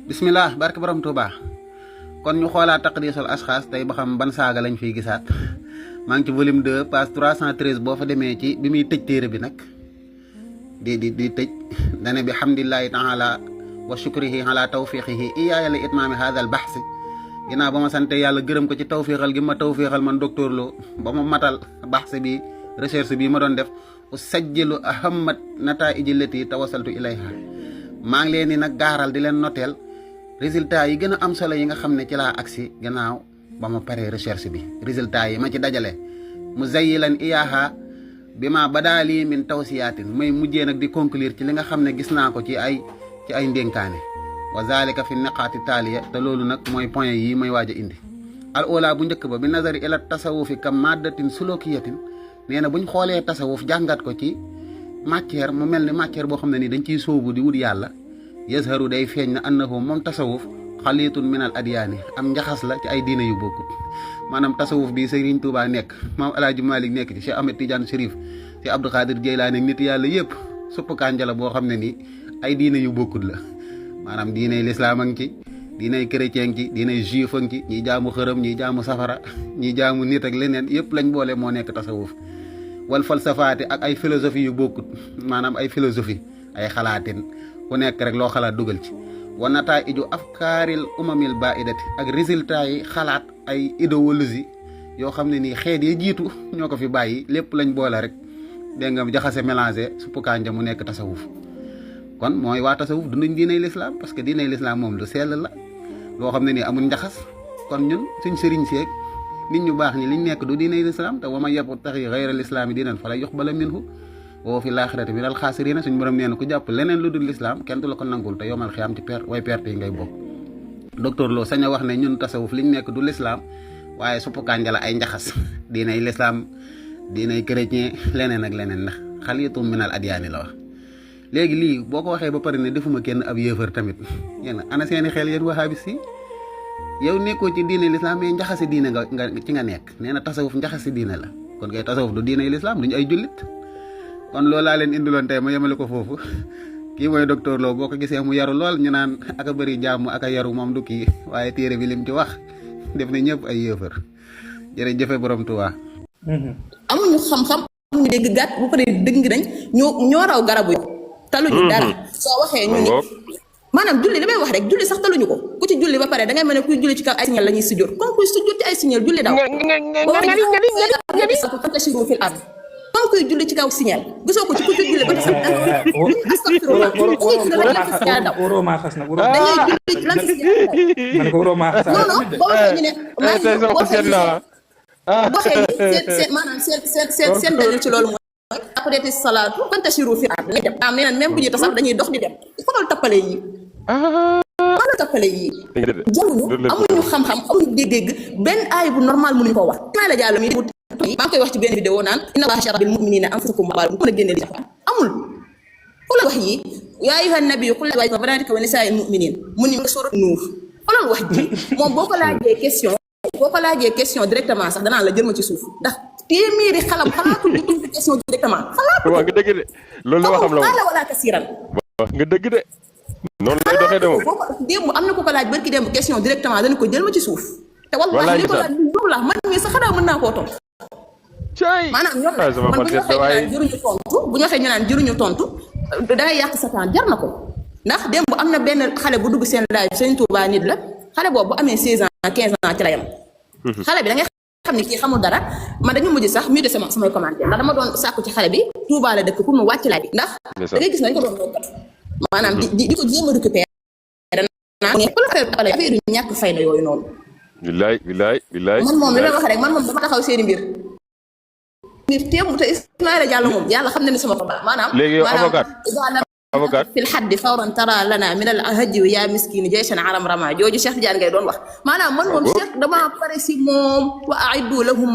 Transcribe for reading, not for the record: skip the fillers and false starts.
bismillah barke borom Touba kon ñu xoolaat taqdisul ashxaas tey ba xam ban saaga lañ fiy gisaat maa ngi ci volume 2 page 313 boo fa demee ci bi muy tëj téere bi nag di tëj dane bi hamdillahi taala wa shukrihi ala tawfiqihi iyaaya li itmaami hada al bahsi ginnaaw ba ma sante yàlla gërëm ko ci tawfiqal gi ma tawfiqal man docteur Lo ba ma matal bahsi bi recherche bi ma doon def u sajjilu ahammat nataiji lati tawasaltu ilayha maa ngi leen di nag gaaral di leen noteel résultat yi gën a am solo yi nga xam ne ci laa agsi gannaaw ba ma paree recherche bi résultat yi ma ci dajale mu zayyilan iyaaha bi ma badaali min tawsiyaatin may mujjee nag di conclure ci li nga xam ne gis naa ko ci ay ndénkaane wa zalika fi niqaati taaliya te loolu nag mooy point yi may waaj a indi al ola bu njëkk ba bi nazari ila tasawufi kam maddatin sulukiyatin nee na buñ xoolee tasawuf jàngat ko ci matière mu mel ni matière boo xam ne nii dañ ciy sóobu di wut yàlla yazharu day feeñ na annahu moom tasawuf xaliitun min al adyaani am njaxas la ci ay diine yu bokkut maanaam tasawuf bi Serigne Touba nekk maam El Hadj Malick nekk ci Cheikh Ahmed Tidiane Chérif ci Abdou Khadir Jeylaani nit yàlla yëpp supp kànja la boo xam ne nii ay diine yu bokkut la maanaam diiney lislaam a ngi ci diiney chrétien ci diiney juif a ngi ci ñiy jaamu xërëm ñiy jaamu safara ñiy jaamu nit ak leneen yëpp lañ boole moo nekk tasawuf wal falsafaati ak ay philosophie yu bokkut maanaam ay philosophie ay xalaatin ku nekk rek loo xalaat dugal ci wa nataa'iju afkaaril umamil baidati ak résultat yi xalaat ay idéologie yoo xam ne nii xeet yi jiitu ñoo ko fi bàyyi lépp lañ boole rek dégg nga jaxase mélangé suppu kànja mu nekk tasawuf kon mooy waa tasawuf dunduñ diiney lislaam parce que diiney lislaam moom lu sell la loo xam ne nii amul njaxas kon ñun suñ sëriñ seeg nit ñu baax ñi liñ nekk du diiney lislaam te wa man yabtaghi ghayra lislaami diinan falan yuqbala minhu wa fi laaxirati minal xaasiriina suñ borom nee na ku jàpp leneen lu dul lislaam kenn du la ko nangul te yomal xiyaam ci perte yi ngay bokk docteur Lo sañ a wax ne ñun tasawuf liñ nekk du lislaam waaye suppu kànja la ay njaxas diiney lislaam diiney chrétien leneen ak leneen ndax xaliitum minal adyaani la wax léegi lii boo ko waxee ba pare ne defuma kenn ab yéefar tamit yéen ana seeni xel yéen wahabis si yow nekkoo ci diine lislaam mais njaxasi diine nga ci nga nekk nee na tasawuf njaxasi diine la kon kay tasawuf du diine lislaam duñu ay jullit kon loolu laa leen indiloon tey ma yemale ko foofu kii mooy docteur Lo boo ko gisee mu yaru lool ñu naan aka bëri jàmm aka yaru moom du kii waaye téere bi lim ci wax def na ñëpp ay yéefar jërëjëfe borom Tuubaa amuñu xam-xam amuñu dégg gàtt bu pare dëgg nañ ñoo raw garabu yi taluñu dara soo waxee ñu ni maanaam julli li may wax rek julli sax taluñu ko ku ci julli ba pare dangay mel ne kuy julli ci kaw ay signal la ñuy sujjóot comme kuy sujjóot ci ay signal julli daw comme kuy julli ci kaw signal gisoo ko ci ku ci julli ba ci sax astaghfirullah wuro ma xas na wuro dañuy julli lan ci man ko wuro ma xas non non boo waxee ñu ne boo waxee seen maanaam seen dalil ci loolu mooy après salaatu fantashiru fil ard dañuy dem am nee na même bu ñuy tasax dañuy dox di dem xoolal tappale yi xoolal tappale yi jànguñu amuñu xam-xam amuñu dégg benn aay bu normal mënuñu ko wax maa la jàll mi maa ngi koy wax ci benn vidéo naan inna Allaha shara bil mu'minina anfusakum wa amwalakum mën a génne di amul xoolal wax yi yaa ayyuhan nabiyyu qul li azwajika wa banatika wa nisaa'il mu'minin mu ni surat Nuur xoolal wax ji moom boo ko laajee question directement sax danaa la jël ma ci suuf ndax téeméeri xalam xalaatul di indi question directement xalaatul waaw nga dëgg de loolu la waxam la xaala wala kasiran wax nga dëgg de noonu lay doxee de moom démb am na ko laaj barki démb question directement dana ko jël ma ci suuf te wallahi li ko laaj loolu la man mii sax xanaa mën naa koo tontu maanaam ñoom man bu ñu waxee ñu naan jëruñu tontu dangay yàq sa temps jar na ko ndax démb am na benn xale bu dugg seen laaj Sëriñ Tuubaa nit la xale boobu bu amee 16 ans 15 ans ci la yam xale bi da ngay xam ne kii xamul dara man dañu mujj sax muté samay commentaire ndax dama doon sàkku ci xale bi Touba la dëkk pour mu wàcc laaj bi ndax da ngay gis nañ ko doon lookat maanaam di ko jéem a récupérer affaire yu ñàkk fayda yooyu noonu bilaay man moom li may wax rek man moom dama taxaw seeni mbir téem te Ismaïla Diallo moom yàlla xam na ne sama ko baax maanaam léegi yow avocat fil xaddi fawran tara lana min al hajji yaa miskini jaysan aram rama jooju Cheikh Tidiane ngay doon wax maanaam man moom Cheikh dama pare si moom wa aiddu lahum